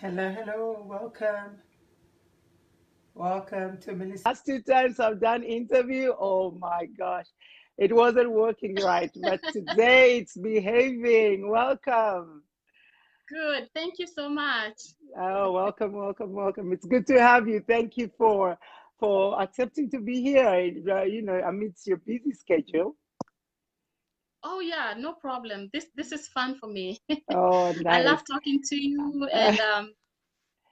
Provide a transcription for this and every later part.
Hello, hello, welcome. Welcome to Melissa. Last two times I've done interview, oh my gosh, it wasn't working right, but today it's behaving. Welcome. Good. Thank you so much. Oh, welcome, welcome, welcome. It's good to have you. Thank you for accepting to be here, amidst your busy schedule. Oh yeah, no problem. This is fun for me. Oh, I nice. love talking to you and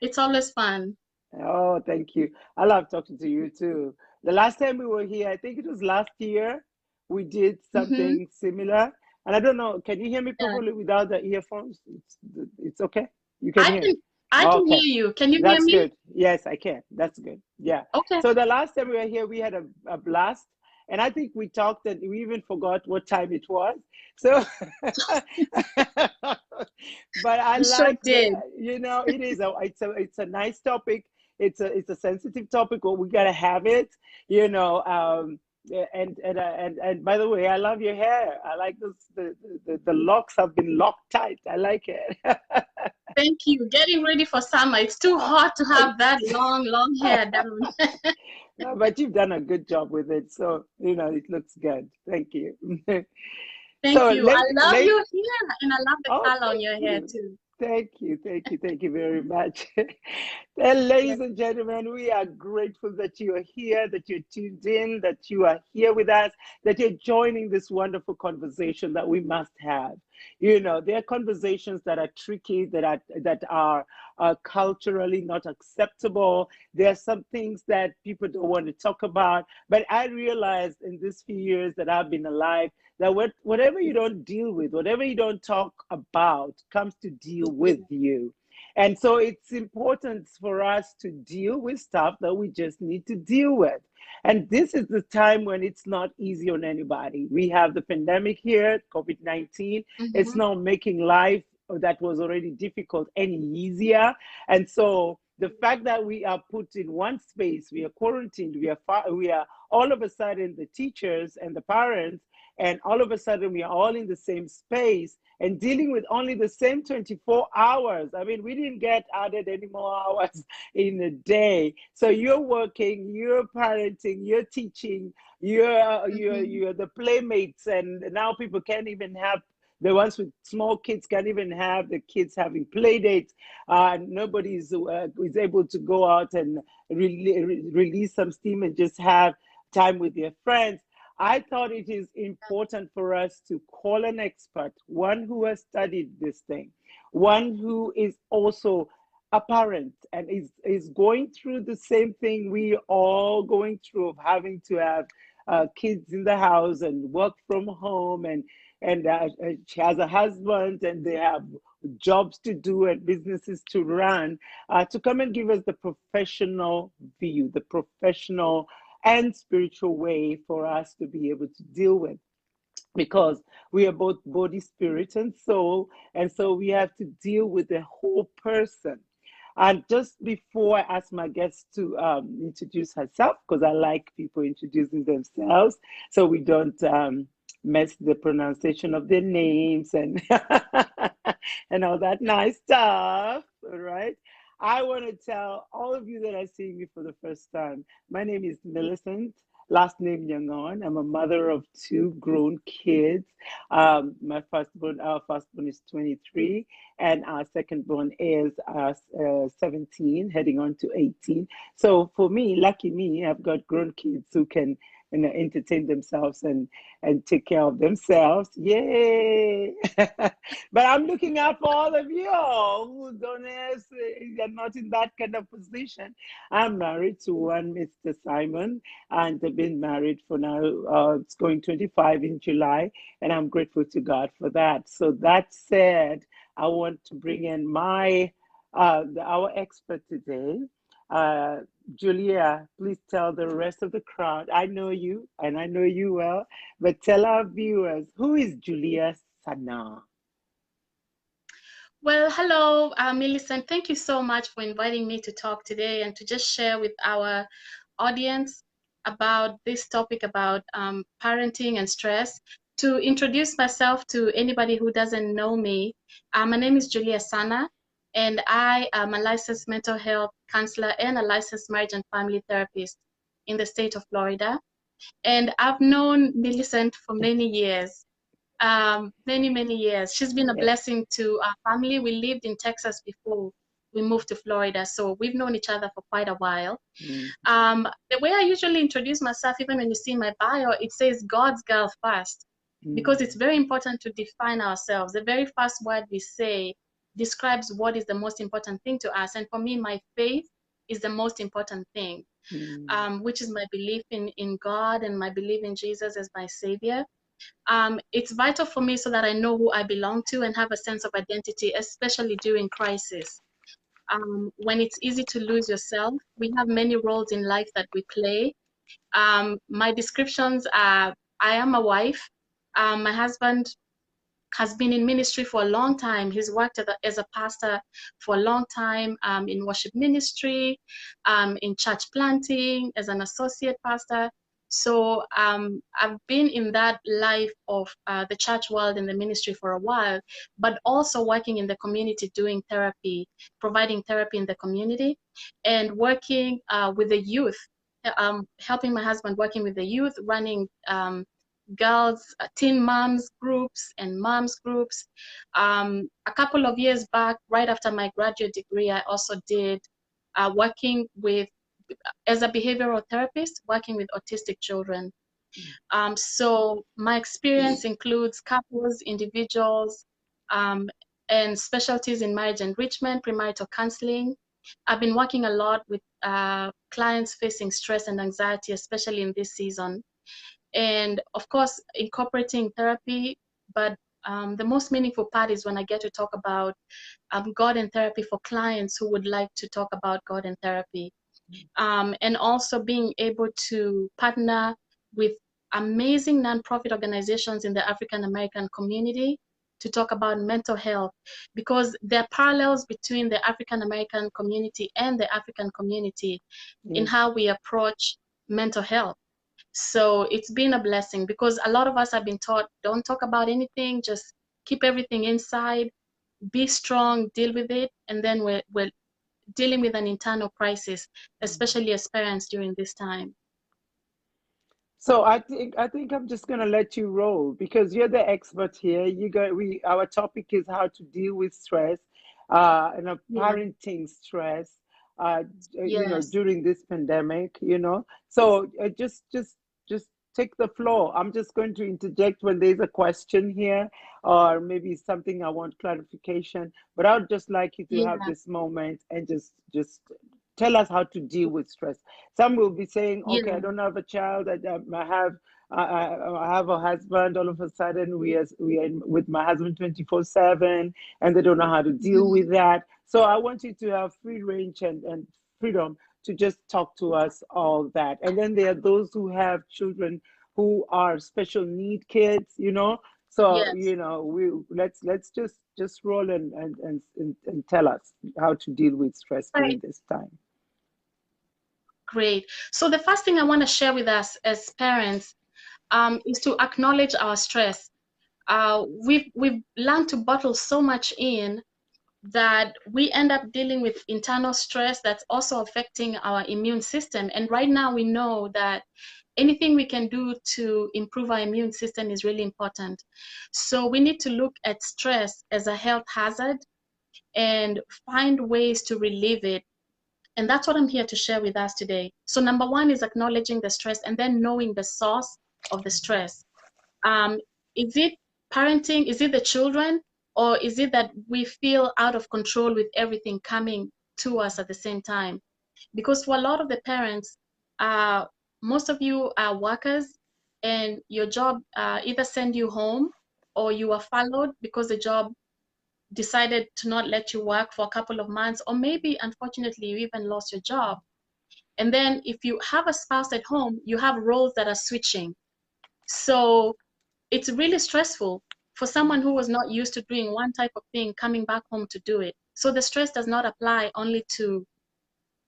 it's always fun. Oh, thank you. I love talking to you too. The last time we were here, I think it was last year, we did Mm-hmm. something similar. And I don't know, can you hear me Yeah. properly without the earphones? It's okay? You can I hear? can I can hear Okay, you. Can you hear that's me? good. Yes, I can. That's good. Yeah. Okay. So the last time we were here, we had a blast. And I think we talked and we even forgot what time it was. So, but I You sure like the, did. it's a nice topic. It's a sensitive topic, but we gotta have it, you know. Yeah, and by the way, I love your hair. I like this. The locks have been locked tight. I like it. Thank you. Getting ready for summer. It's too hot to have that long hair down. No, but you've done a good job with it, so it looks good. Thank you. Thank So you. I love late. your hair and I love the Oh, color on thank your hair you. too. Thank you very much. Then, ladies Yes. and gentlemen, we are grateful that you are here, that you're tuned in, that you are here with us, that you're joining this wonderful conversation that we must have. There are conversations that are tricky, that are culturally not acceptable. There are some things that people don't want to talk about. But I realized in these few years that I've been alive that whatever you don't deal with, whatever you don't talk about, comes to deal with you. And so it's important for us to deal with stuff that we just need to deal with. And this is the time when it's not easy on anybody. We have the pandemic here, COVID-19. It's Mm-hmm. not making life that was already difficult any easier. And so the fact that we are put in one space, we are quarantined, we are all of a sudden the teachers and the parents, and all of a sudden we are all in the same space and dealing with only the same 24 hours. I mean, we didn't get added any more hours in a day. So you're working, you're parenting, you're teaching, Mm-hmm. you're the playmates, and now people can't even have, the ones with small kids can't even have the kids having play dates. Nobody is able to go out and release some steam and just have time with their friends. I thought it is important for us to call an expert, one who has studied this thing, one who is also a parent and is going through the same thing we all going through, of having to have kids in the house and work from home, and she has a husband and they have jobs to do and businesses to run, to come and give us the professional view, the professional and spiritual way for us to be able to deal with, because we are both body, spirit, and soul. And so we have to deal with the whole person. And just before I ask my guest to introduce herself, because I like people introducing themselves so we don't mess the pronunciation of their names and and all that nice stuff, all right? I want to tell all of you that are seeing me for the first time, my name is Millicent, last name Yangon. I'm a mother of two grown kids. Our firstborn is 23, and our secondborn is 17, heading on to 18. So for me, lucky me, I've got grown kids who can entertain themselves and take care of themselves. Yay! But I'm looking out for all of you who don't have, you're not in that kind of position. I'm married to one Mr. Simon, and they've been married for now, it's going 25 in July, and I'm grateful to God for that. So that said, I want to bring in our expert today. Uh, Julia, please tell the rest of the crowd. I know you, and I know you well, but tell our viewers, who is Julia Sanna? Well, hello, Millicent. Thank you so much for inviting me to talk today and to just share with our audience about this topic about parenting and stress. To introduce myself to anybody who doesn't know me, my name is Julia Sanna. and I am a licensed mental health counselor and a licensed marriage and family therapist in the state of Florida. And I've known Millicent for many years, many years. She's been a Yeah. blessing to our family. We lived in Texas before we moved to Florida, so we've known each other for quite a while. Mm. The way I usually introduce myself, even when you see my bio, it says God's girl first, because Mm. it's very important to define ourselves. The very first word we say describes what is the most important thing to us. And for me, my faith is the most important thing, Mm. which is my belief in God and my belief in Jesus as my savior. It's vital for me so that I know who I belong to and have a sense of identity, especially during crisis. When it's easy to lose yourself, we have many roles in life that we play. My descriptions are: I am a wife. My husband has been in ministry for a long time. He's worked as a pastor for a long time, in worship ministry, in church planting, as an associate pastor. So I've been in that life of the church world and the ministry for a while, but also working in the community, doing therapy, providing therapy in the community, and working with the youth, helping my husband working with the youth, running girls, teen moms groups and moms groups. A couple of years back, right after my graduate degree, I also did working with, as a behavioral therapist, working with autistic children. So my experience includes couples, individuals, um, and specialties in marriage enrichment, premarital counseling. I've been working a lot with clients facing stress and anxiety, especially in this season, and of course incorporating therapy. But the most meaningful part is when I get to talk about God and therapy for clients who would like to talk about God and therapy, and also being able to partner with amazing nonprofit organizations in the African American community to talk about mental health, because there are parallels between the African American community and the African community in Yes. how we approach mental health. So it's been a blessing, because a lot of us have been taught, don't talk about anything, just keep everything inside, be strong, deal with it. And then we're dealing with an internal crisis, especially as parents during this time. So I think I'm just gonna let you roll because you're the expert here. You got we Our topic is how to deal with stress, and Yeah. parenting stress, Yes. during this pandemic. So just take the floor. I'm just going to interject when there's a question here or maybe something I want clarification. But I would just like you to have Yeah. this moment and just tell us how to deal with stress. Some will be saying, Yeah. "Okay, I don't have a child. I have a husband. All of a sudden, we are with my husband 24/7, and they don't know how to deal Mhm. with that." So I want you to have free range and freedom to just talk to us all that. And then there are those who have children who are special need kids. So Yes. we let's just roll and tell us how to deal with stress during Right. this time. Great. So the first thing I want to share with us as parents, is to acknowledge our stress. We've learned to bottle so much in that we end up dealing with internal stress that's also affecting our immune system. And right now we know that anything we can do to improve our immune system is really important. So we need to look at stress as a health hazard and find ways to relieve it. And that's what I'm here to share with us today. So number one is acknowledging the stress and then knowing the source of the stress. Um, is it parenting? Is it the children? Or is it that we feel out of control with everything coming to us at the same time? Because for a lot of the parents, uh, most of you are workers, and your job either send you home or you are followed because the job decided to not let you work for a couple of months, or maybe unfortunately you even lost your job. And then if you have a spouse at home, you have roles that are switching. So it's really stressful for someone who was not used to doing one type of thing coming back home to do it. So the stress does not apply only to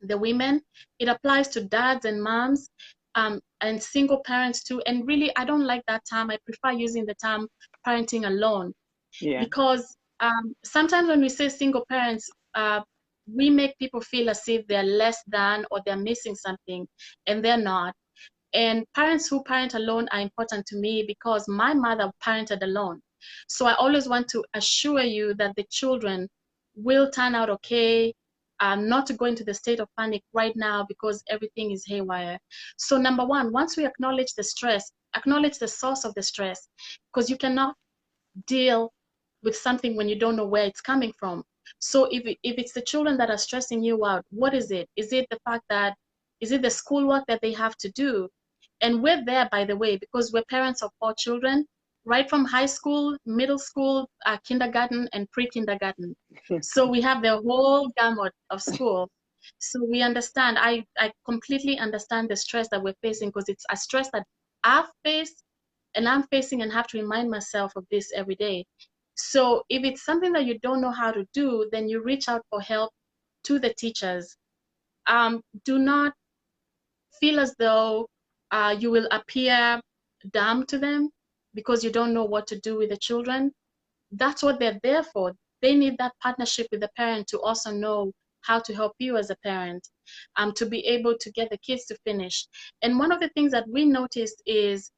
the women, it applies to dads and moms, and single parents too. And really, I don't like that term. I prefer using the term parenting alone, Yeah. because Sometimes when we say single parents, we make people feel as if they're less than or they're missing something, and they're not. And parents who parent alone are important to me because my mother parented alone. So I always want to assure you that the children will turn out okay, not to go into the state of panic right now because everything is haywire. So number one, once we acknowledge the stress, acknowledge the source of the stress, because you cannot deal with something when you don't know where it's coming from. So if it's the children that are stressing you out, what is it? Is it the fact that, is it the schoolwork that they have to do? And we're there, by the way, because we're parents of 4 children, right from high school, middle school, kindergarten, and pre-kindergarten. So we have the whole gamut of school. So we understand, I completely understand the stress that we're facing, because it's a stress that I've faced and I'm facing and have to remind myself of this every day. So if it's something that you don't know how to do, then you reach out for help to the teachers. Do not feel as though you will appear dumb to them because you don't know what to do with the children. That's what they're there for. They need that partnership with the parent to also know how to help you as a parent, to be able to get the kids to finish. And one of the things that we noticed is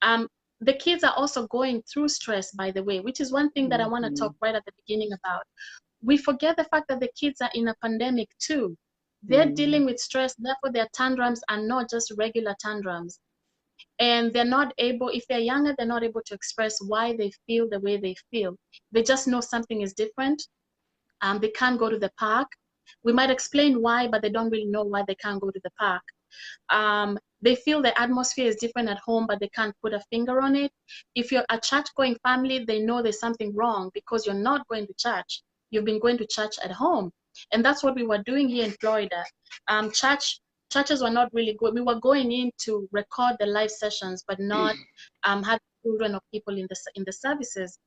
um, the kids are also going through stress, by the way, which is one thing that I want to Mm-hmm. talk right at the beginning about. We forget the fact that the kids are in a pandemic too. They're Mm-hmm. dealing with stress, therefore their tantrums are not just regular tantrums. And they're not able, if they're younger, they're not able to express why they feel the way they feel. They just know something is different. They can't go to the park. We might explain why, but they don't really know why they can't go to the park. They feel the atmosphere is different at home, but they can't put a finger on it. If you're a church going family, they know there's something wrong because you're not going to church. You've been going to church at home. And that's what we were doing here in Florida. Churches were not really good. We were going in to record the live sessions, but not have children or people in the services.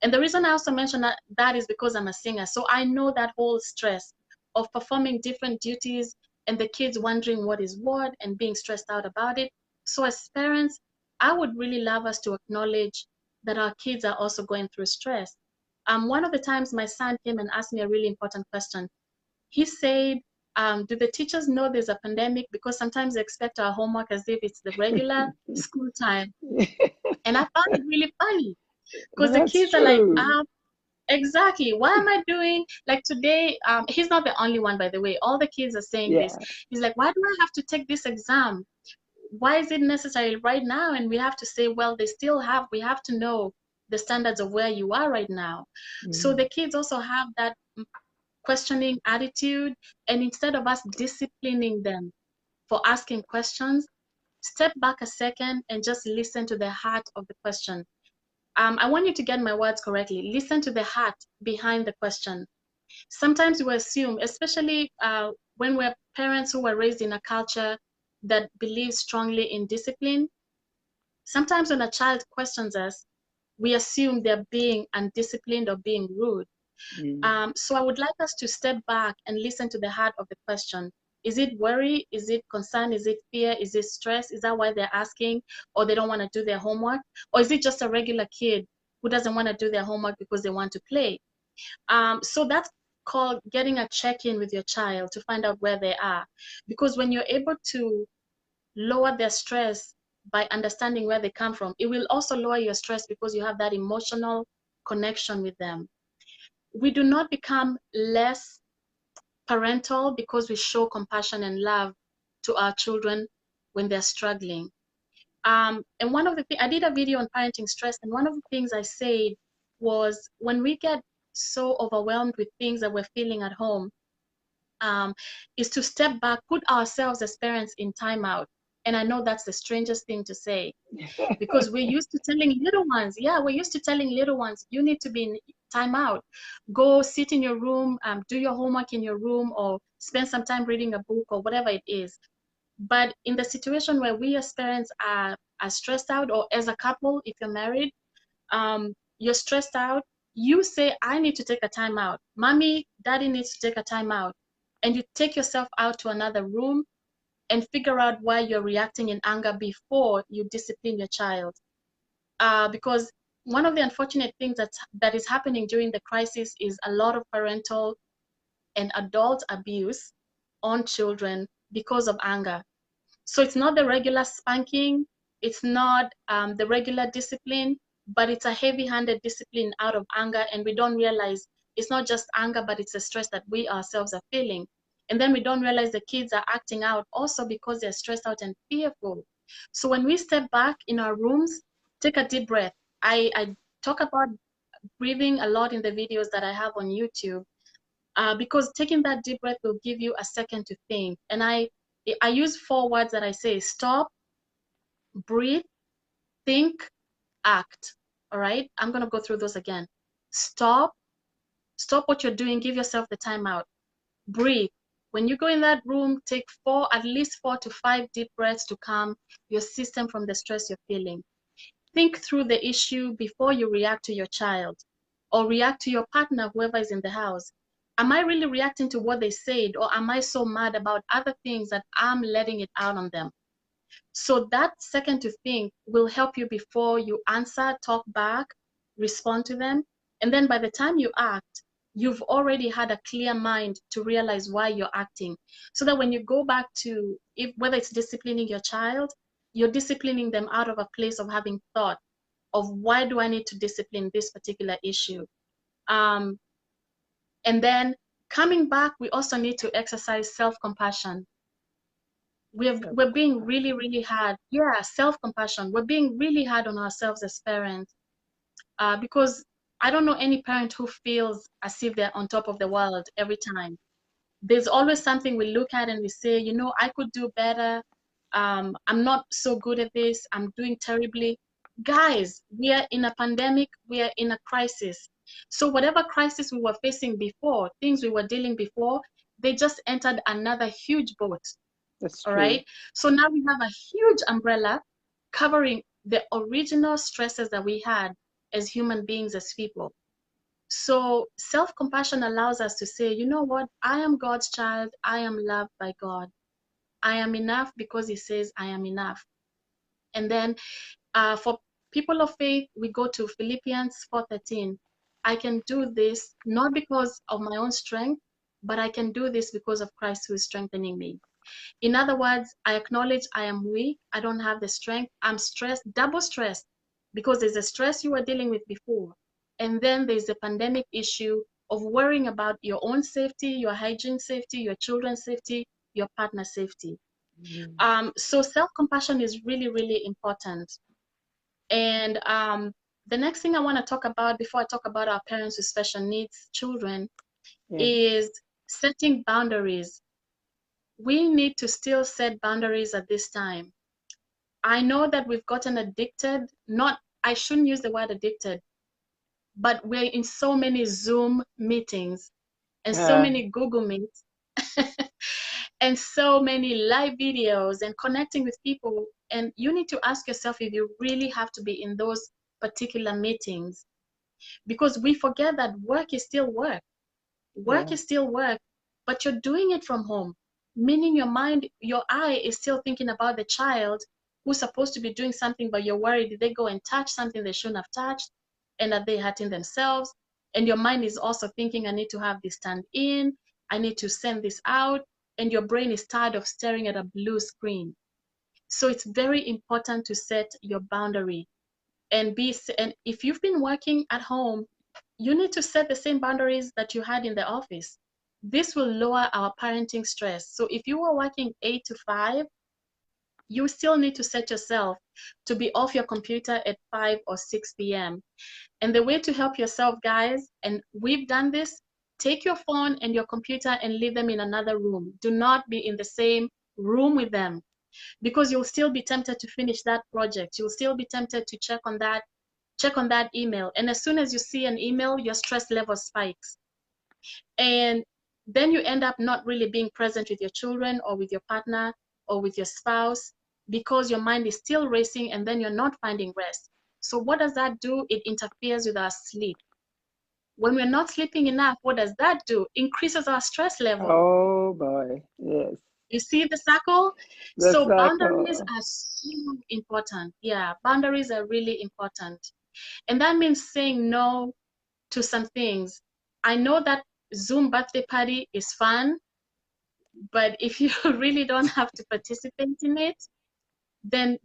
And the reason I also mention that is because I'm a singer. So I know that whole stress of performing different duties and the kids wondering what is what and being stressed out about it. So as parents, I would really love us to acknowledge that our kids are also going through stress. One of the times my son came and asked me a really important question. He said, do the teachers know there's a pandemic? Because sometimes they expect our homework as if it's the regular school time. And I found it really funny But because the that's kids are like, true. exactly. Why am I doing like today? He's not the only one, by the way. All the kids are saying this. Yeah. He's like, why do I have to take this exam? Why is it necessary right now? And we have to say, well, we have to know the standards of where you are right now. So Mm-hmm. the kids also have that questioning attitude. And instead of us disciplining them for asking questions, step back a second and just listen to the heart of the question. I want you to get my words correctly. Listen to the heart behind the question. Sometimes we assume, especially when we're parents who were raised in a culture that believes strongly in discipline, sometimes when a child questions us, we assume they're being undisciplined or being rude. So I would like us to step back and listen to the heart of the question. Is it worry? Is it concern? Is it fear? Is it stress? Is that why they're asking, or they don't want to do their homework? Or is it just a regular kid who doesn't want to do their homework because they want to play? So that's called getting a check-in with your child to find out where they are. Because when you're able to lower their stress by understanding where they come from, it will also lower your stress because you have that emotional connection with them. We do not become less parental because we show compassion and love to our children when they're struggling. And one of the things, I did a video on parenting stress, and one of the things I said was when we get so overwhelmed with things that we're feeling at home, is to step back, put ourselves as parents in timeout. And I know that's the strangest thing to say, because we're used to telling little ones, you need to be in timeout. Go sit in your room, do your homework in your room, or spend some time reading a book or whatever it is. But in the situation where we as parents are stressed out, or as a couple, if you're married, you're stressed out, you say, I need to take a time out. Mommy, daddy needs to take a time out. And you take yourself out to another room and figure out why you're reacting in anger before you discipline your child. Because one of the unfortunate things that is happening during the crisis is a lot of parental and adult abuse on children because of anger. So it's not the regular spanking, it's not the regular discipline, but it's a heavy-handed discipline out of anger, and we don't realize it's not just anger, but it's a stress that we ourselves are feeling. And then we don't realize the kids are acting out also because they're stressed out and fearful. So when we step back in our rooms, take a deep breath. I talk about breathing a lot in the videos that I have on YouTube, because taking that deep breath will give you a second to think. And I use 4 words that I say: stop, breathe, think, act. All right, I'm gonna go through those again. Stop, stop what you're doing, give yourself the time out. Breathe. When you go in that room, take at least 4 to 5 deep breaths to calm your system from the stress you're feeling. Think through the issue before you react to your child or react to your partner, whoever is in the house. Am I really reacting to what they said, or am I so mad about other things that I'm letting it out on them? So that second to think will help you before you answer, talk back, respond to them. And then by the time you act, you've already had a clear mind to realize why you're acting. So that when you go back to, whether it's disciplining your child, you're disciplining them out of a place of having thought of, why do I need to discipline this particular issue? And then coming back, we also need to exercise self-compassion. We're being really, really hard. Yeah, self-compassion. We're being really hard on ourselves as parents, because I don't know any parent who feels as if they're on top of the world every time. There's always something we look at and we say, you know, I could do better. I'm not so good at this. I'm doing terribly. Guys, we are in a pandemic. We are in a crisis. So whatever crisis we were facing before, things we were dealing before, they just entered another huge boat. That's All true. right. So now we have a huge umbrella covering the original stresses that we had as human beings, as people. So self-compassion allows us to say, you know what? I am God's child. I am loved by God. I am enough because He says I am enough. And then for people of faith, we go to Philippians 4:13. I can do this not because of my own strength, but I can do this because of Christ who is strengthening me. In other words, I acknowledge I am weak. I don't have the strength. I'm stressed, double stressed, because there's a stress you were dealing with before. And then there's the pandemic issue of worrying about your own safety, your hygiene safety, your children's safety, your partner's safety. So self-compassion is really, really important. And the next thing I want to talk about before I talk about our parents with special needs children Yeah. is setting boundaries. We need to still set boundaries at this time. I know that we've gotten addicted, not, I shouldn't use the word addicted, but we're in so many Zoom meetings and so Uh, many Google Meets and so many live videos and connecting with people. And you need to ask yourself if you really have to be in those particular meetings, because we forget that work is still work. Work yeah. is still work, but you're doing it from home, meaning your mind, your eye is still thinking about the child who's supposed to be doing something, but you're worried, did they go and touch something they shouldn't have touched? And are they hurting themselves? And your mind is also thinking, I need to have this turned in, I need to send this out. And your brain is tired of staring at a blue screen. So it's very important to set your boundary and if you've been working at home, you need to set the same boundaries that you had in the office. This will lower our parenting stress. So if you were working 8 to 5, you still need to set yourself to be off your computer at 5 or 6 p.m. And the way to help yourself, guys, and we've done this, take your phone and your computer and leave them in another room. Do not be in the same room with them, because you'll still be tempted to finish that project. You'll still be tempted to check on that email. And as soon as you see an email, your stress level spikes. And then you end up not really being present with your children or with your partner or with your spouse, because your mind is still racing and then you're not finding rest. So what does that do? It interferes with our sleep. When we're not sleeping enough, what does that do? Increases our stress level. Oh boy. Yes. You see the circle? The So boundaries circle. are so important. Yeah, boundaries are really important. And that means saying no to some things. I know that Zoom birthday party is fun, but if you really don't have to participate in it, then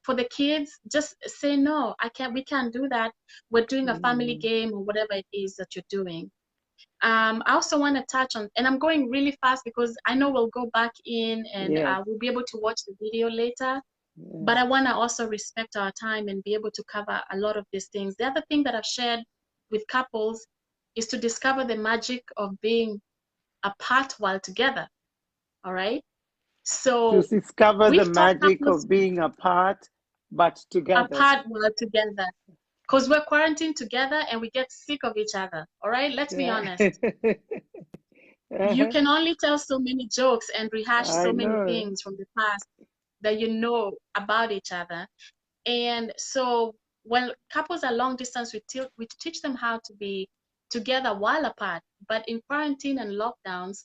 for the kids, just say no. We can't do that. We're doing a family game or whatever it is that you're doing. I also want to touch on, and I'm going really fast because I know we'll go back in and Yes. we'll be able to watch the video later. Yes. But I want to also respect our time and be able to cover a lot of these things. The other thing that I've shared with couples is to discover the magic of being apart while together. All right. To So discover the we've taught magic couples of being apart but together. apart while together because we're quarantined together and we get sick of each other. All right. Let's be Yeah. honest. You can only tell so many jokes and rehash I so many know. things from the past that you know about each other. And so when couples are long distance, we teach them how to be together while apart. But in quarantine and lockdowns,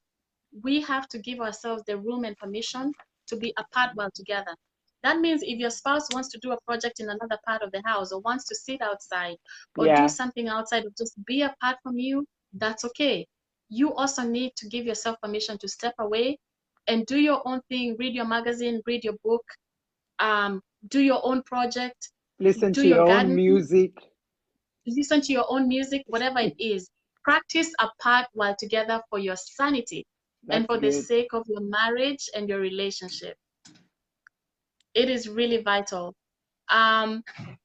we have to give ourselves the room and permission to be apart while together. That means if your spouse wants to do a project in another part of the house or wants to sit outside or do Yeah. something outside or just be apart from you, that's okay. You also need to give yourself permission to step away and do your own thing, read your magazine, read your book, um, do your own project, Listen do to your your own gardening, music. listen to your own music, whatever it is. Practice apart while together for your sanity and That's for the good. sake of your marriage and your relationship. It is really vital. Um,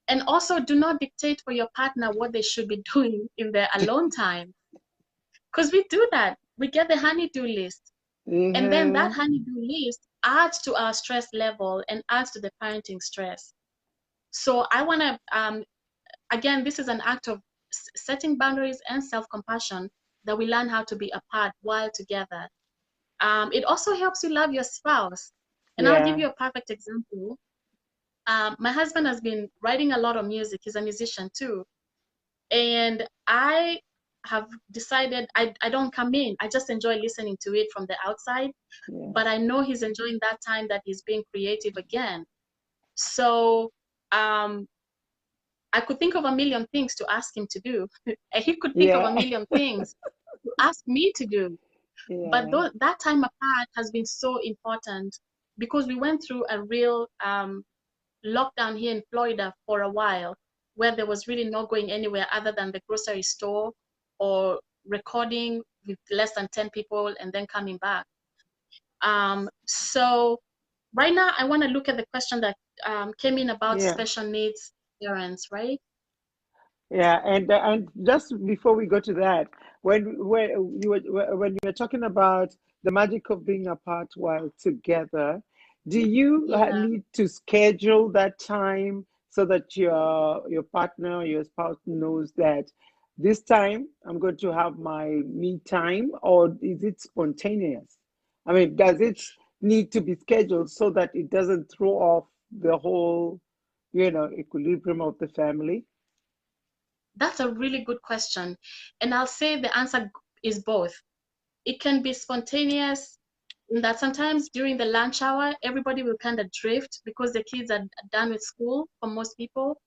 and also, do not dictate for your partner what they should be doing in their alone time. Because we do that. We get the honey-do list. And then that Mm-hmm. honey-do list adds to our stress level and adds to the parenting stress. So I want to, again, this is an act of setting boundaries and self-compassion that we learn how to be apart while together. It also helps you love your spouse. And I'll give Yeah. you a perfect example. My husband has been writing a lot of music. He's a musician too. And I have decided I don't come in. I just enjoy listening to it from the outside. Yeah. But I know he's enjoying that time that he's being creative again. So um, I could think of a million things to ask him to do. And he could think of a Yeah. million things to ask me to do. But Yeah. that time apart has been so important because we went through a real lockdown here in Florida for a while where there was really no going anywhere other than the grocery store or recording with less than 10 people and then coming back. So right now I want to look at the question that came in about Yeah. special needs parents, right? Yeah, and just before we go to that, when you were talking about the magic of being apart while together, do you Yeah. need to schedule that time so that your partner, your spouse knows that this time I'm going to have my me time, or is it spontaneous? I mean, does it need to be scheduled so that it doesn't throw off the whole, equilibrium of the family? That's a really good question. And I'll say the answer is both. It can be spontaneous in that sometimes during the lunch hour, everybody will kind of drift because the kids are done with school for most people.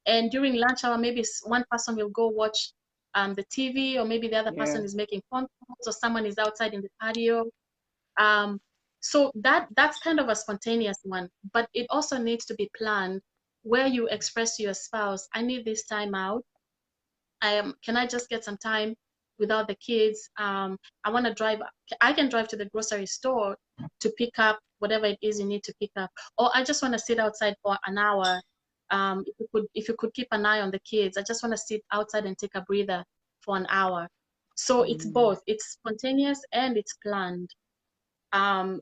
And during lunch hour, maybe one person will go watch the TV, or maybe the other Yeah. person is making phone calls, or someone is outside in the patio. Um, so that's kind of a spontaneous one, but it also needs to be planned where you express to your spouse, I need this time out. Can I just get some time without the kids? I want to drive. I can drive to the grocery store to pick up whatever it is you need to pick up, or I just want to sit outside for an hour. If you could keep an eye on the kids, I just want to sit outside and take a breather for an hour. So it's Mm. both. It's spontaneous and it's planned.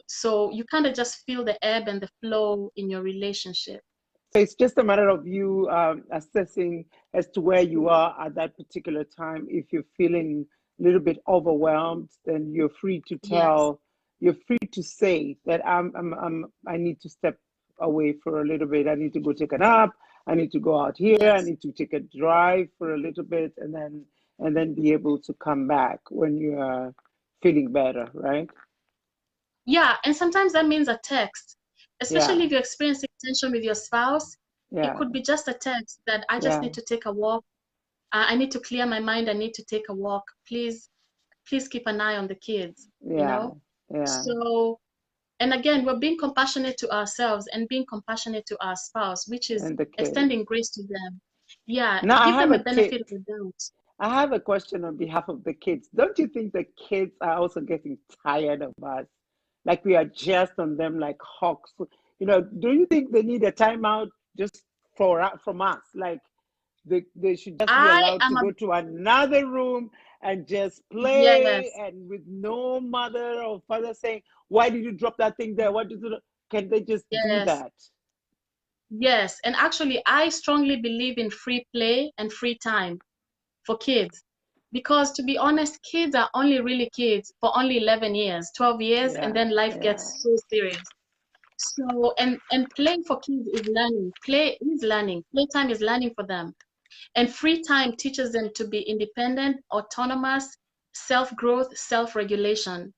So you kind of just feel the ebb and the flow in your relationship. So it's just a matter of you assessing as to where you are at that particular time. If you're feeling a little bit overwhelmed, then you're free to Yes, you're free to say that I need to step away for a little bit. I need to go take a nap. I need to go out here. I yes. need to take a drive for a little bit, and then be able to come back when you are feeling better, right? Yeah, and sometimes that means a text, Yeah. especially if you're experiencing tension with your spouse. It Yeah. could be just a text that I just Yeah. need to take a walk. I need to clear my mind. I need to take a walk. Please keep an eye on the kids, you Yeah. know? Yeah. So, and again, we're being compassionate to ourselves and being compassionate to our spouse, which is And the kids. extending grace to them. Yeah, Now I give have them a a kid. benefit of the doubt. I have a question on behalf of the kids. Don't you think the kids are also getting tired of us? Like we are just on them like hawks. Do you think they need a timeout just from us? Like they should just be I allowed am to a, go to another room and just play yes, and with no mother or father saying, why did you drop that thing there? What did you do? Can they just do yes, that? yes. And actually, I strongly believe in free play and free time for kids. Because to be honest, kids are only really kids for only 11 years, 12 years, and Yeah, then life yeah. gets so serious. So, and playing for kids is learning. Play is learning. Playtime is learning for them. And free time teaches them to be independent, autonomous, self-growth, self-regulation.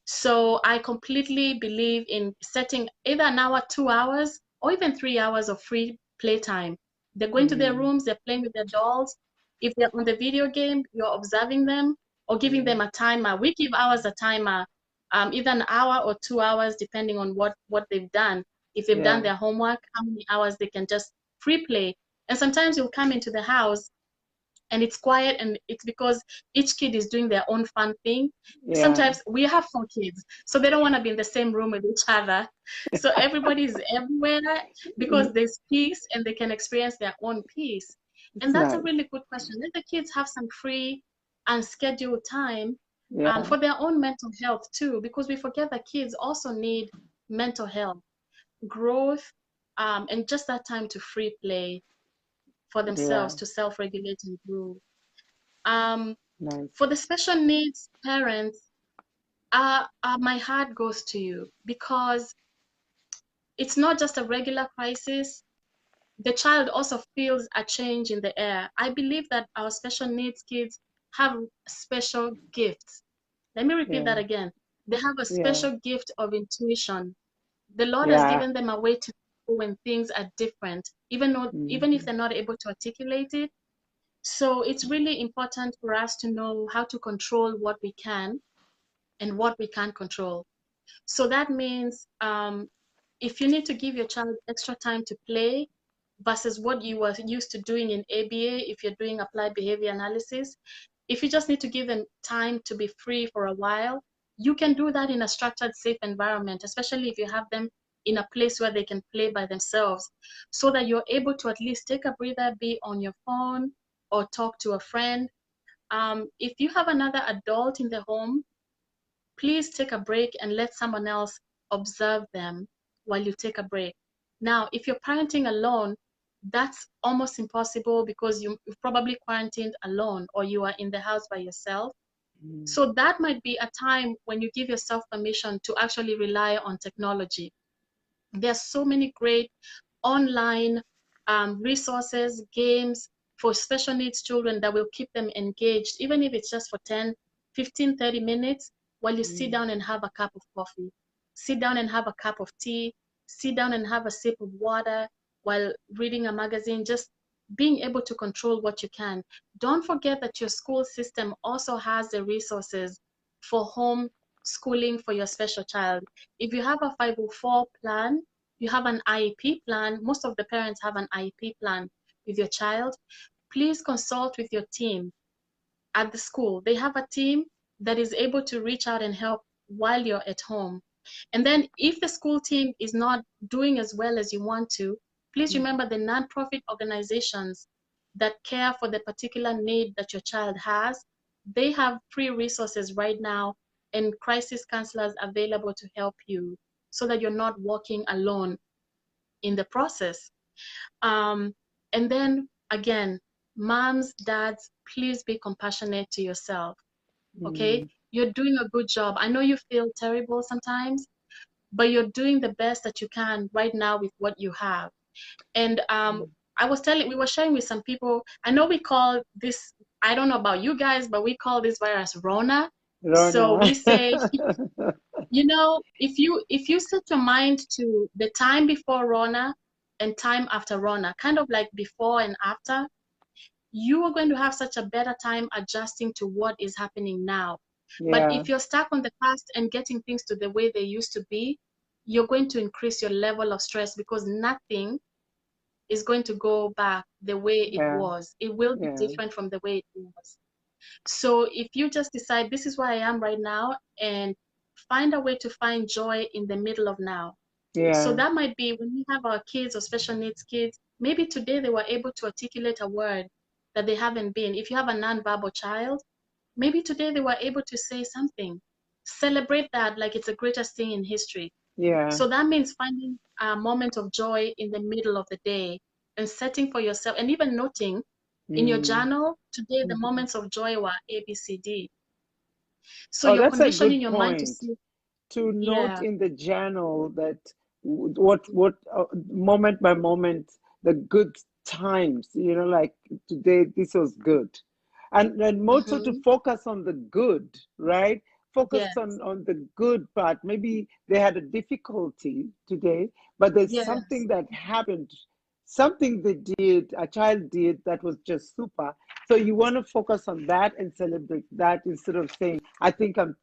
So I completely believe in setting either an hour, 2 hours, or even 3 hours of free playtime. They're going to their Mm, rooms, they're playing with their dolls. If they're on the video game, you're observing them or giving mm, them a timer. We give ours a timer, either an hour or 2 hours, depending on what they've done. If they've done yeah, their homework, how many hours they can just free play. And sometimes you'll come into the house and it's quiet, and it's because each kid is doing their own fun thing. yeah. Sometimes we have 4 kids, so they don't want to be in the same room with each other, so everybody's everywhere because Mm, there's peace and they can experience their own peace. it's And that's a nice. really good question. Let the kids have some free and scheduled time Yeah, for their own mental health too, because we forget that kids also need mental health, growth, and just that time to free play for yeah. themselves, to self-regulate and grow. um, Nice. for the special needs parents, my heart goes to you because it's not just a regular crisis. The child also feels a change in the air. I believe that our special needs kids have special gifts. Let me repeat Yeah, that again. They have a yeah, special gift of intuition. The Lord has yeah. given them a way to know when things are different, even if Mhm. they're not able to articulate it. So it's really important for us to know how to control what we can and what we can't control. So that means if you need to give your child extra time to play versus what you were used to doing in ABA, if you're doing applied behavior analysis, if you just need to give them time to be free for a while, you can do that in a structured, safe environment, especially if you have them in a place where they can play by themselves, so that you're able to at least take a breather, be on your phone or talk to a friend. If you have another adult in the home, please take a break and let someone else observe them while you take a break. Now, if you're parenting alone, that's almost impossible because you've probably quarantined alone or you are in the house by yourself. Mm, So that might be a time when you give yourself permission to actually rely on technology. There's so many great online resources, games for special needs children that will keep them engaged, even if it's just for 10, 15, 30 minutes while you sit mm, down and have a cup of coffee, sit down and have a cup of tea, sit down and have a sip of water while reading a magazine, just being able to control what you can. Don't forget that your school system also has the resources for home schooling for your special child. If you have a 504 plan, you have an IEP plan, most of the parents have an IEP plan with your child, please consult with your team at the school. They have a team that is able to reach out and help while you're at home. And then if the school team is not doing as well as you want to, please mm, remember the nonprofit organizations that care for the particular need that your child has. They have free resources right now and crisis counselors available to help you so that you're not walking alone in the process. Um, and then again, moms, dads, please be compassionate to yourself. Okay? mm, You're doing a good job. I know you feel terrible sometimes, but you're doing the best that you can right now with what you have. And mm. we were sharing with some people, I know we call this, I don't know about you guys, but we call this virus Rona. So Rona. we say, if you set your mind to the time before Rona, and time after Rona, kind of like before and after, you are going to have such a better time adjusting to what is happening now. But Yeah. if you're stuck on the past and getting things to the way they used to be, you're going to increase your level of stress because nothing is going to go back the way it Yeah. was. It will be Yeah. different from the way it was. So if you just decide this is where I am right now and find a way to find joy in the middle of now. So Yeah. that might be when we have our kids or special needs kids, maybe today they were able to articulate a word that they haven't been. If you have a nonverbal child, maybe today they were able to say something. Celebrate that like it's the greatest thing in history. Yeah. So that means finding a moment of joy in the middle of the day and setting for yourself and even noting in your Mm. journal today the Mhm. moments of joy were A, B, C, D. So Oh, you're that's a conditioning good your mind to point. see, To note yeah, in the journal that what moment by moment the good times, like today this was good, and also to mm-hmm, focus on the good, right? Focus yes, on the good part. Maybe they had a difficulty today, but there's something yes, that happened, something they did, a child did, that was just super. So you want to focus on that and celebrate that instead of saying, I think I'm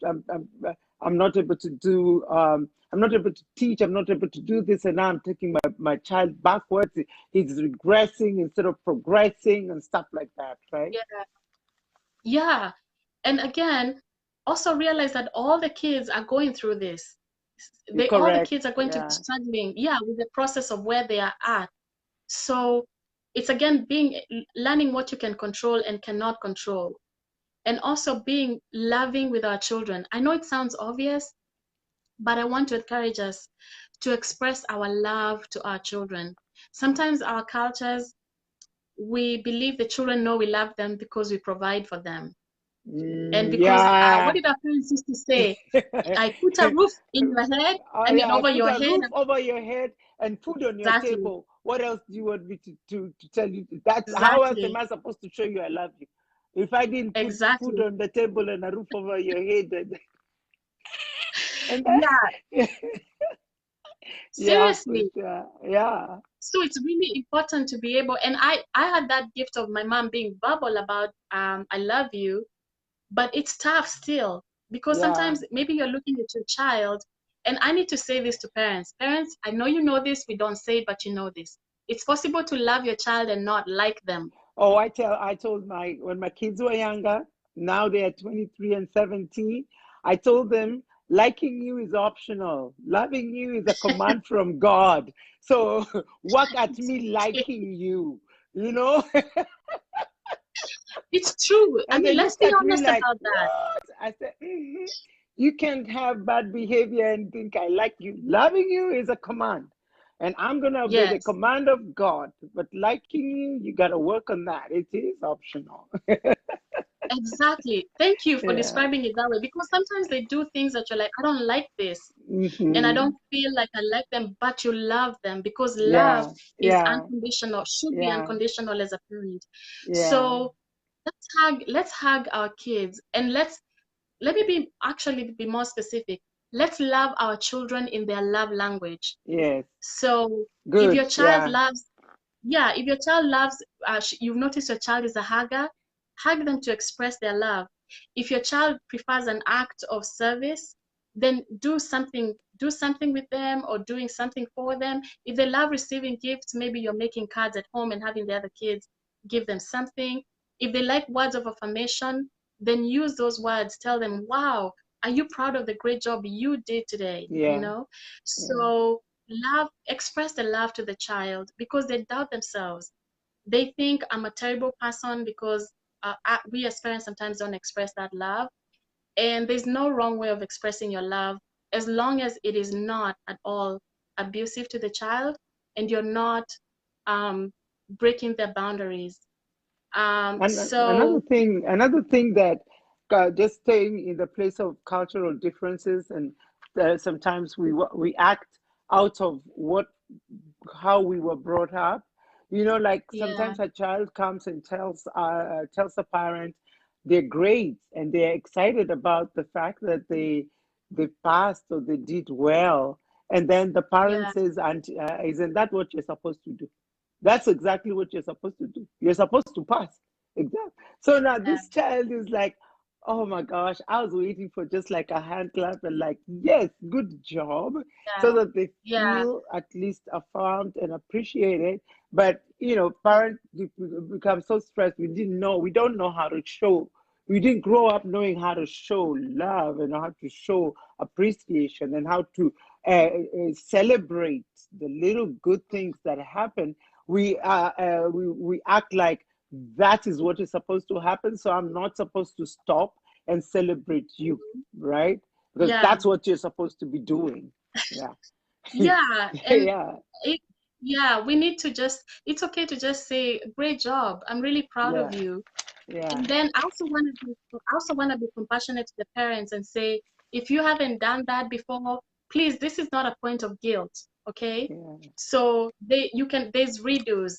not able to do, I'm not able to teach, I'm not able to do this, and now I'm taking my child backwards. He's regressing instead of progressing and stuff like that, right? yeah, yeah. And again, also realize that all the kids are going through this. All the Correct. kids are going to be Yeah. struggling, yeah, with the process of where they are at. So it's again being learning what you can control and cannot control. And also being loving with our children. I know it sounds obvious, but I want to encourage us to express our love to our children. Sometimes our cultures, we believe the children know we love them because we provide for them. And because, what Yeah. did our parents used to say? I put a roof in your head Oh and then yeah, over put your a head. roof over your head and food on your Exactly, table. What else do you want me to tell you? That's how else am exactly, I supposed to show you I love you? If I didn't put food exactly. on the table and a roof over your head, and Yeah, that, yeah, for seriously. sure. Yeah, So it's really important to be able, and I had that gift of my mom being verbal about I love you, but it's tough still because yeah. sometimes maybe you're looking at your child, and I need to say this to parents. Parents, I know you know this, we don't say it, but you know this. It's possible to love your child and not like them. Oh, I told when my kids were younger, now they are 23 and 17, I told them liking you is optional. Loving you is a command from God. So work at me liking you, you know? It's true. I And they mean, let's looked be at me honest like, about that. what? I said, you can't have bad behavior and think I like you. Loving you is a command. And I'm going to obey the Yes. command of God. But liking you, you got to work on that. It is optional. Exactly. Thank you for Yeah. describing it that way because sometimes they do things that you're like, I don't like this. And I Hmm. don't feel like I like them, but you love them because love Yeah. is Yeah. unconditional, should be Yeah. unconditional as a parent. Yeah. So let's hug our kids and let me be more specific. Let's love our children in their love language. Yes. So if Good. your child Yeah. loves, yeah, if your child loves, you've noticed your child is a hugger, hug them to express their love. If your child prefers an act of service, then do something with them or doing something for them. If they love receiving gifts, maybe you're making cards at home and having the other kids give them something. If they like words of affirmation, then use those words. Tell them, wow, are you proud of the great job you did today? You Yeah. know? Yeah. So express the love to the child because they doubt themselves. They think I'm a terrible person because we as parents sometimes don't express that love. And there's no wrong way of expressing your love as long as it is not at all abusive to the child and you're not um, breaking their boundaries. And So, another thing that just staying in the place of cultural differences, and sometimes we act out of what how we were brought up. Like yeah, sometimes a child comes and tells a parent they're great and they're excited about the fact that they passed or they did well, And then the parent Yeah. says, and isn't that what you're supposed to do? That's exactly what you're supposed to do. You're supposed to pass. Exactly. So now Yeah. this child is like, oh my gosh, I was waiting for just like a hand clap and like, yes, good job, so Yeah. that they Yeah. feel at least affirmed and appreciated. But parents become so stressed. We don't know how to show. We didn't grow up knowing how to show love and how to show appreciation and how to celebrate the little good things that happen. We act like that is what is supposed to happen. So I'm not supposed to stop and celebrate you, right? Because Yeah. that's what you're supposed to be doing. Yeah. Yeah. And Yeah. it, yeah, we need to just, it's okay to just say, great job. I'm really proud Yeah. of you. Yeah. And then I also want to be compassionate to the parents and say, if you haven't done that before, please, this is not a point of guilt, okay? Yeah. So there's redos.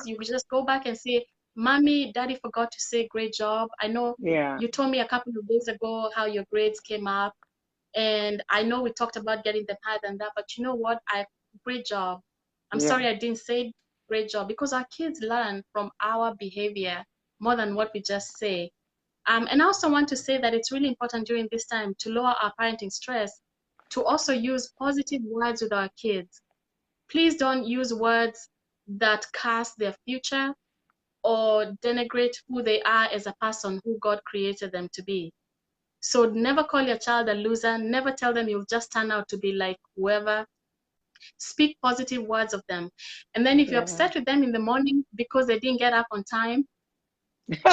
You just go back and say, Mommy, Daddy forgot to say great job. I know Yeah. you told me a couple of days ago how your grades came up, and I know we talked about getting them higher than that, but you know what? Great job. I'm Yeah. sorry I didn't say great job, because our kids learn from our behavior more than what we just say. And I also want to say that it's really important during this time to lower our parenting stress, to also use positive words with our kids. Please don't use words that cast their future or denigrate who they are as a person who God created them to be. So never call your child a loser. Never tell them you'll just turn out to be like whoever. Speak positive words of them. And then if you're Yeah. upset with them in the morning because they didn't get up on time,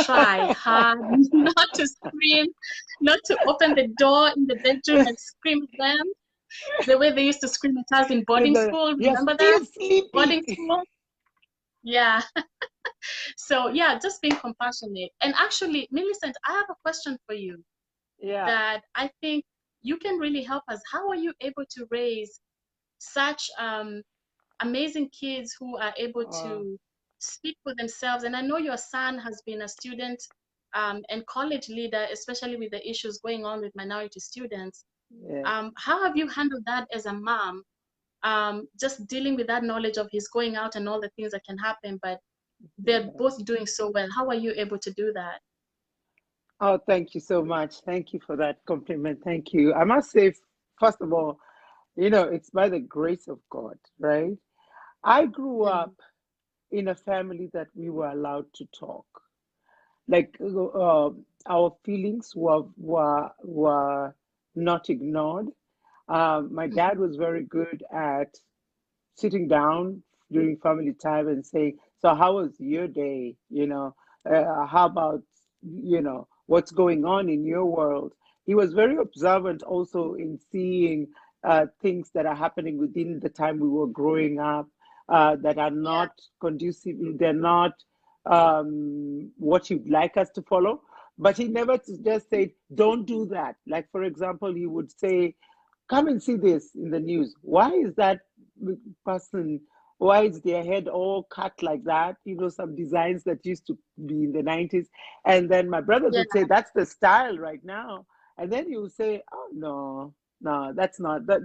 try hard not to scream, not to open the door in the bedroom and scream at them the way they used to scream at us in boarding school. You're Remember that? still sleeping. Boarding school? Yeah. So yeah, just being compassionate. And actually, Millicent, I have a question for you Yeah. that I think you can really help us. How are you able to raise such amazing kids who are able Uh, to speak for themselves? And I know your son has been a student and college leader, especially with the issues going on with minority students. yeah. How have you handled that as a mom? Just dealing with that knowledge of his going out and all the things that can happen, but they're Yeah. both doing so well. How are you able to do that? Oh, thank you so much. Thank you for that compliment. Thank you. I must say, first of all, it's by the grace of God, right? I grew Yeah. up in a family that we were allowed to talk. Like our feelings were not ignored. My dad was very good at sitting down during family time and saying, "So how was your day? How about what's going on in your world?" He was very observant also in seeing things that are happening within the time we were growing up that are Yeah. not conducive. They're not what you'd like us to follow. But he never just said, "Don't do that." Like, for example, he would say, "Come and see this in the news. Why is that person, why is their head all cut like that?" Some designs that used to be in the 90s. And then my brothers Yeah. would say, "That's the style right now." And then you would say, "Oh, no, no, that's not that,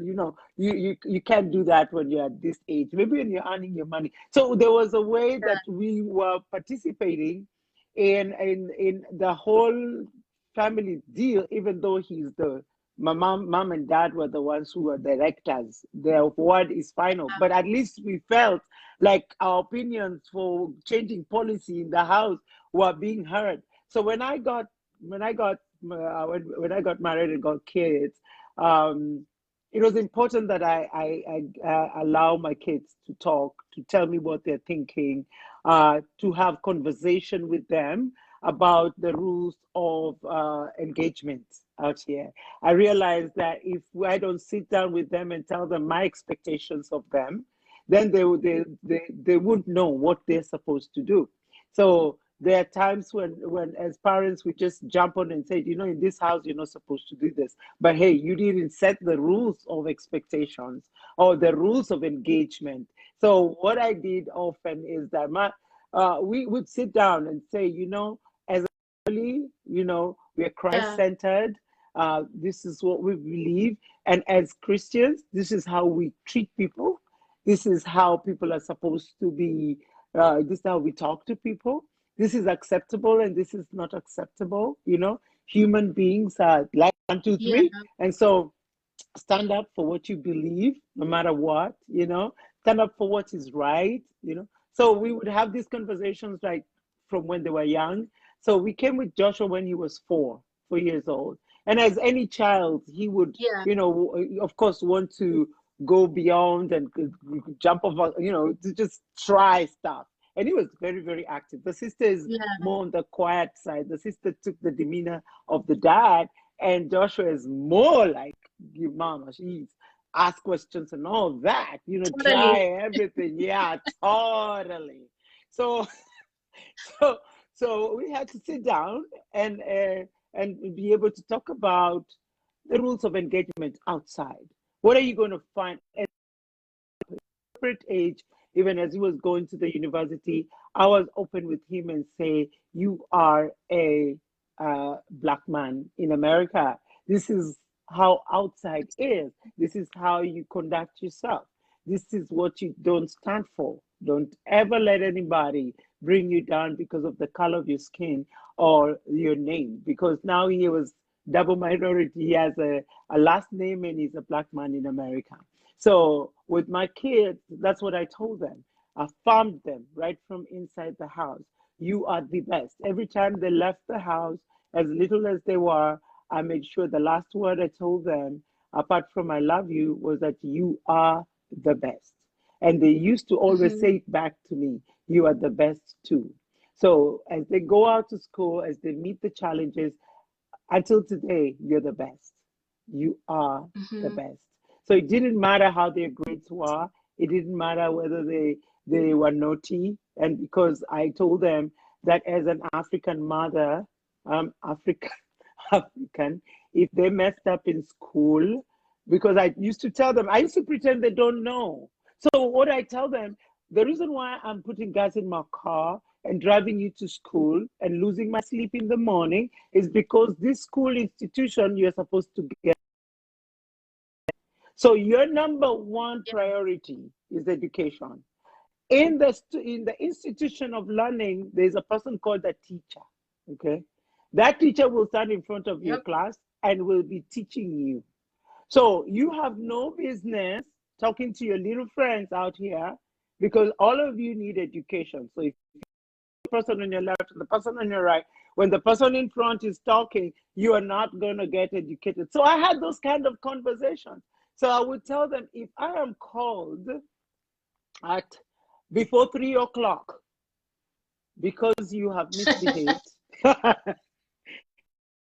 you can't do that when you're at this age. Maybe when you're earning your money." So there was a way that we were participating in the whole family deal, even though my mom and dad were the ones who were directors. Their word is final, but at least we felt like our opinions for changing policy in the house were being heard. So when I got married and got kids, um, it was important that I allow my kids to talk, to tell me what they're thinking, to have conversation with them about the rules of engagement out here. I realized that if I don't sit down with them and tell them my expectations of them, then they wouldn't know what they're supposed to do. So there are times when as parents we just jump on and say, in this house you're not supposed to do this. But hey, you didn't set the rules of expectations or the rules of engagement. So what I did often is that we would sit down and say, as a family, we're Christ Yeah. centered. This is what we believe. And as Christians, this is how we treat people. This is how people are supposed to be. This is how we talk to people. This is acceptable and this is not acceptable. Human beings are like one, two, Yeah. three. And so stand up for what you believe, no matter what. Stand up for what is right. So we would have these conversations like from when they were young. So we came with Joshua when he was 4 years old. And as any child, he would, Yeah. of course, want to go beyond and jump over, to just try stuff. And he was very, very active. The sister is Yeah. more on the quiet side. The sister took the demeanor of the dad, and Joshua is more like your mama. She's ask questions and all that, try Totally. everything. Yeah, totally. So, so, so we had to sit down and be able to talk about the rules of engagement outside. What are you going to find at appropriate age? Even as he was going to the university, I was open with him and say, "You are a black man in America. This is how outside is. This is how you conduct yourself. This is what you don't stand for. Don't ever let anybody bring you down because of the color of your skin or your name. Because now he was double minority. He has a last name and he's a black man in America. So with my kids, that's what I told them. I farmed them right from inside the house. You are the best. Every time they left the house, as little as they were, I made sure the last word I told them, apart from I love you, was that you are the best. And they used to always Mm-hmm. say it back to me, you are the best too. So as they go out to school, as they meet the challenges, until today, you're the best. You are the Mm-hmm. best. So it didn't matter how their grades were. It didn't matter whether they were naughty. And because I told them that as an African mother, African, African, if they messed up in school, because I used to tell them, I used to pretend they don't know. So what I tell them, the reason why I'm putting gas in my car and driving you to school and losing my sleep in the morning is because this school institution you're supposed to get. So your number one Yeah. priority is education. In the institution of learning, there's a person called a teacher. Okay, that teacher will stand in front of your Yep. class and will be teaching you. So you have no business talking to your little friends out here because all of you need education. So if the person on your left and the person on your right, when the person in front is talking, you are not going to get educated. So I had those kind of conversations. So I would tell them if I am called at before 3 o'clock because you have misbehaved,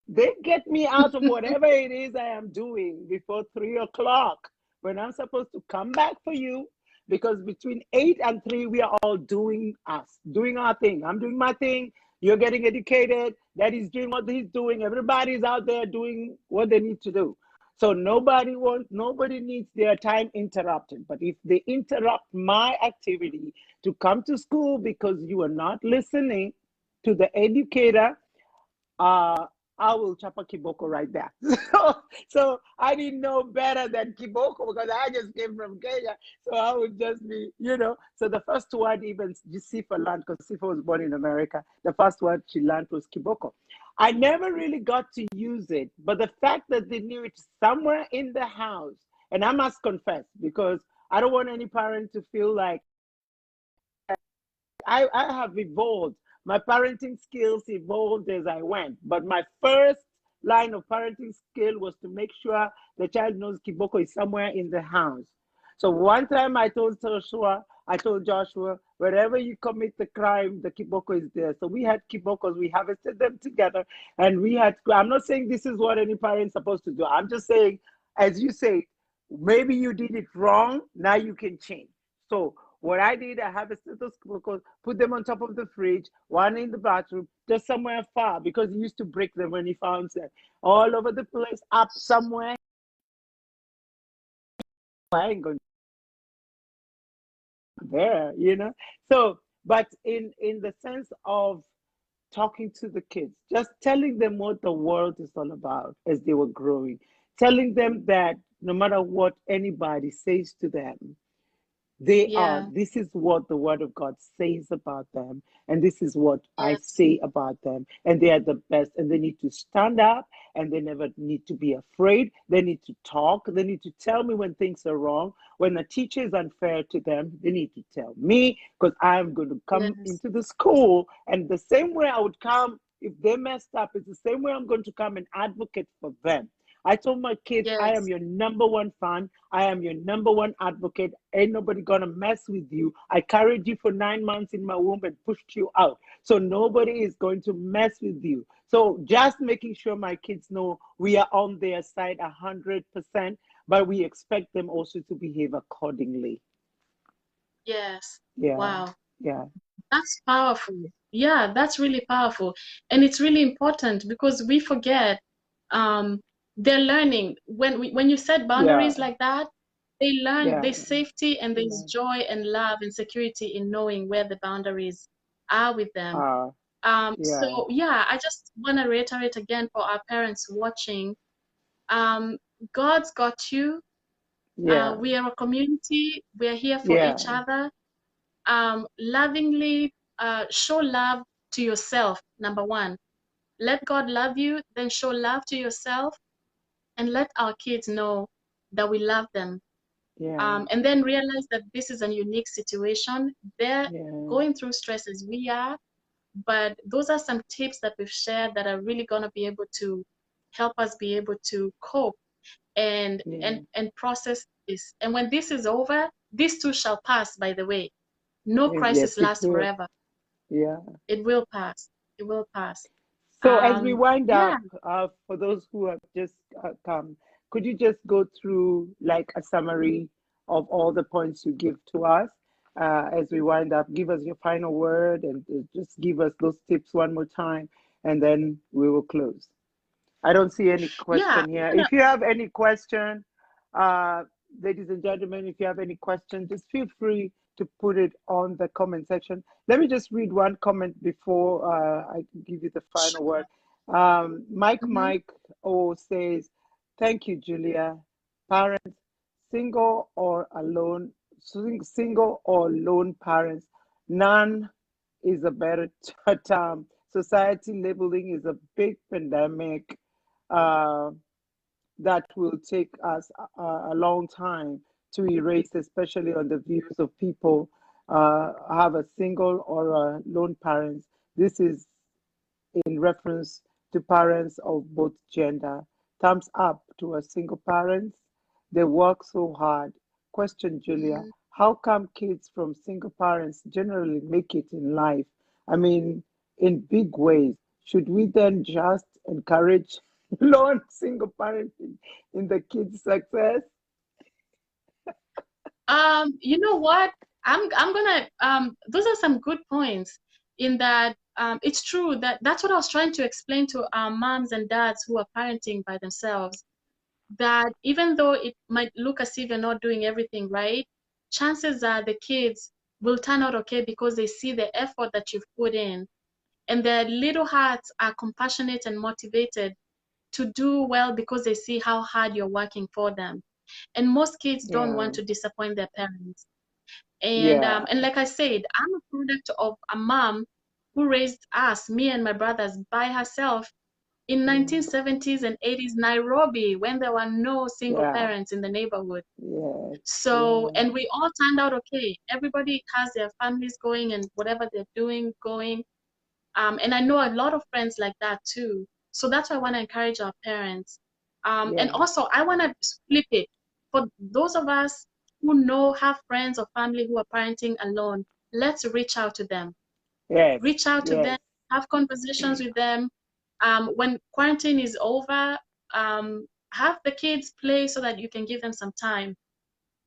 they get me out of whatever it is I am doing before 3 o'clock when I'm supposed to come back for you. Because between 8 and 3, we are all doing us, doing our thing. I'm doing my thing. You're getting educated. Daddy's doing what he's doing. Everybody's out there doing what they need to do. So nobody needs their time interrupted. But if they interrupt my activity to come to school because you are not listening to the educator, uh, I will chop a kiboko right there. So I didn't know better than kiboko because I just came from Kenya. So I would just be. So the first word even Sifa learned, because Sifa was born in America, the first word she learned was kiboko. I never really got to use it, but the fact that they knew it somewhere in the house, and I must confess, because I don't want any parent to feel like I have evolved. My parenting skills evolved as I went. But my first line of parenting skill was to make sure the child knows Kiboko is somewhere in the house. So one time I told Joshua, wherever you commit the crime, the Kiboko is there. So we had Kibokos, we harvested them together, and I'm not saying this is what any parent's supposed to do. I'm just saying, as you say, maybe you did it wrong, now you can change. So what I did, I have a stethoscope, put them on top of the fridge, one in the bathroom, just somewhere far, because he used to break them when he found them all over the place, up somewhere. I ain't going there. So, but in the sense of talking to the kids, just telling them what the world is all about as they were growing, telling them that no matter what anybody says to them, Yeah. this is what the word of God says about them, and this is what I Yes. say about them, and they are the best, and they need to stand up, and they never need to be afraid. They need to talk, they need to tell me when things are wrong. When a teacher is unfair to them, they need to tell me, because I'm going to come Yes. into the school, and the same way I would come if they messed up, it's the same way I'm going to come and advocate for them. I told my kids, I am Yes. your number one fan. I am your number one advocate. Ain't nobody gonna mess with you. I carried you for 9 months in my womb and pushed you out. So nobody is going to mess with you. So just making sure my kids know we are on their side 100%, but we expect them also to behave accordingly. Yes. Yeah, Wow. yeah, That's powerful. Yeah, that's really powerful. And it's really important because we forget um they're learning. When you set yeah, boundaries like that, they learn yeah, there's safety and there's yeah. joy and love and security in knowing where the boundaries are with them. Uh, yeah, So yeah, I just want to reiterate again for our parents watching, um, God's got you. yeah, We are a community. We are here for yeah, each other. Lovingly show love to yourself, number one. Let God love you, then show love to yourself, and let our kids know that we love them. yeah, And then realize that this is a unique situation. They're yeah, going through stress as we are, but those are some tips that we've shared that are really going to be able to help us be able to cope and yeah, process this. And when this is over, this too shall pass, by the way. No yes, crisis it lasts will. forever. Yeah. It will pass. It will pass. So as we wind Yeah, up, for those who have just come, could you just go through like a summary of all the points you give to us as we wind up? Give us your final word and just give us those tips one more time, and then we will close. I don't see any yeah. question here. If you have any question, uh, ladies and gentlemen, if you have any question, just feel free to put it on the comment section. Let me just read one comment before I give you the final word. Mm-hmm. Mike O says, "Thank you, Julia. Parents, single or alone, single or lone parents, none is a better term. Society labeling is a big pandemic uh, that will take us a long time to erase, especially on the views of people have a single or a lone parents. This is in reference to parents of both gender. Thumbs up to our single parents. They work so hard. Question, Julia, Mm-hmm. how come kids from single parents generally make it in life? I mean, in big ways. Should we then just encourage lone single parenting in the kids' success? You know what? I'm gonna those are some good points in that it's true that that's what I was trying to explain to our moms and dads who are parenting by themselves, that even though it might look as if you're not doing everything right, chances are the kids will turn out okay because they see the effort that you've put in, and their little hearts are compassionate and motivated to do well because they see how hard you're working for them. And most kids don't Yeah, want to disappoint their parents. yeah, And like I said, I'm a product of a mom who raised us, me and my brothers, by herself in yeah, 1970s and 80s Nairobi when there were no single yeah, parents in the neighborhood. yes, So, yeah, and we all turned out okay. Everybody has their families going and whatever they're doing going. And I know a lot of friends like that too. So that's why I want to encourage our parents. And yeah, also, I want to flip it for those of us who know, have friends or family who are parenting alone. Let's reach out to them. yes, Reach out to yes, them, have conversations with them. When quarantine is over, have the kids play so that you can give them some time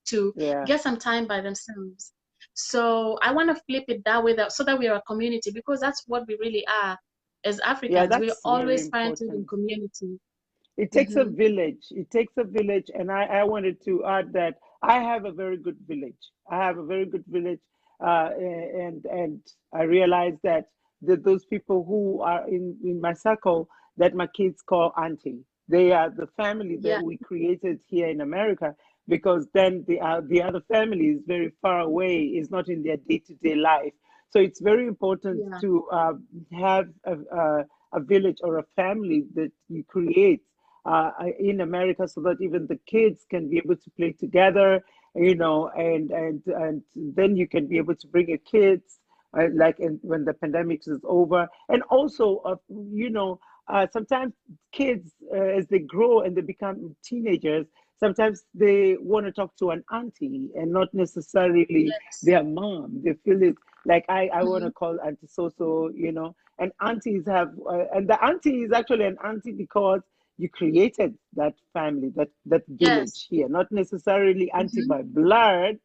to yeah. get some time by themselves. So I want to flip it that way, that so that we are a community, because that's what we really are as Yeah, Africans. We're that's very always parented in important. community. It takes a Hmm. village. It takes a village. And I wanted to add that I have a very good village. I have a very good village. And I realized that those people who are in my circle that my kids call auntie. They are the family that Yeah. we created here in America, because then the other family is very far away, is not in their day-to-day life. So it's very important Yeah. to have a village or a family that you create in America, so that even the kids can be able to play together, and then you can be able to bring your kids, when the pandemic is over. And also, sometimes kids, as they grow and they become teenagers, sometimes they want to talk to an auntie and not necessarily Yes. their mom. They feel it like, I want to Mm-hmm. call Auntie So, and aunties and the auntie is actually an auntie because you created that family, that Yes. village here, not necessarily auntie Mm-hmm. by blood,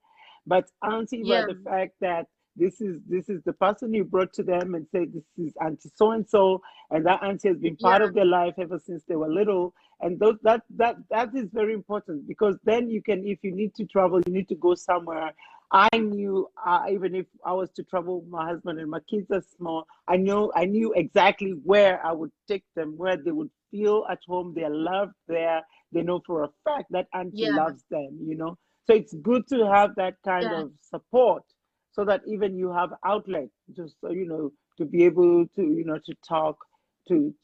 but auntie by Yeah. the fact that this is the person you brought to them and say, this is Auntie so and so, and that auntie has been part Yeah. of their life ever since they were little. And that is very important, because then you can, if you need to travel, you need to go somewhere. I knew, even if I was to travel with my husband and my kids are small, I knew exactly where I would take them, where they would feel at home, they're loved there. They know for a fact that auntie Yeah. loves them. So it's good to have that kind Yeah. of support, so that even you have outlet, just so to be able to talk to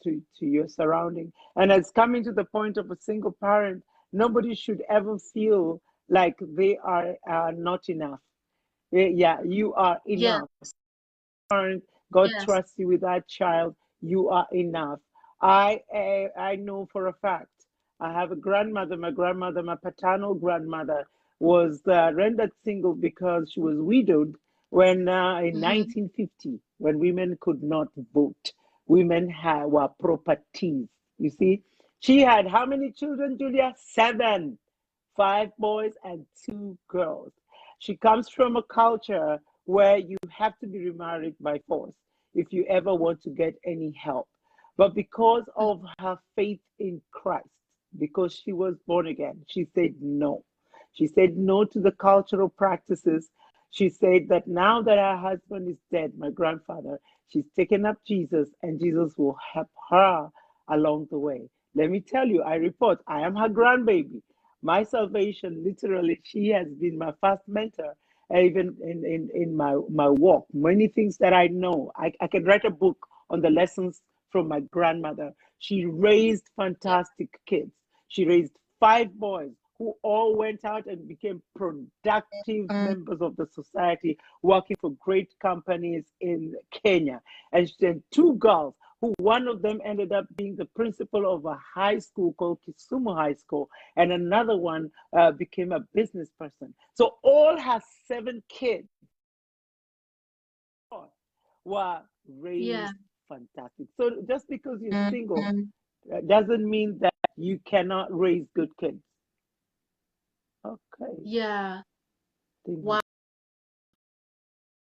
your surrounding. And it's coming to the point of a single parent, nobody should ever feel like they are not enough. Yeah, you are Yes. enough. God Yes. trusts you with that child. You are enough. I know for a fact. I have a grandmother. My grandmother, my paternal grandmother, was rendered single because she was widowed when in Mm-hmm. 1950, when women could not vote. Women were properties. You see, she had how many children, Julia? Seven, five boys and two girls. She comes from a culture where you have to be remarried by force if you ever want to get any help. But because of her faith in Christ, because she was born again, she said no. She said no to the cultural practices. She said that now that her husband is dead, my grandfather, she's taken up Jesus, and Jesus will help her along the way. Let me tell you, I report, I am her grandbaby. My salvation, literally, she has been my first mentor, even in my walk. Many things that I know, I can write a book on the lessons from my grandmother. She raised Yeah. fantastic kids. She raised five boys who all went out and became productive members of the society, working for great companies in Kenya. And she had two girls who, one of them ended up being the principal of a high school called Kisumu High School, and another one became a business person. So all her seven kids were Yeah. raised fantastic. So just because you're single doesn't mean that you cannot raise good kids. Okay. Yeah. Thing Wow. has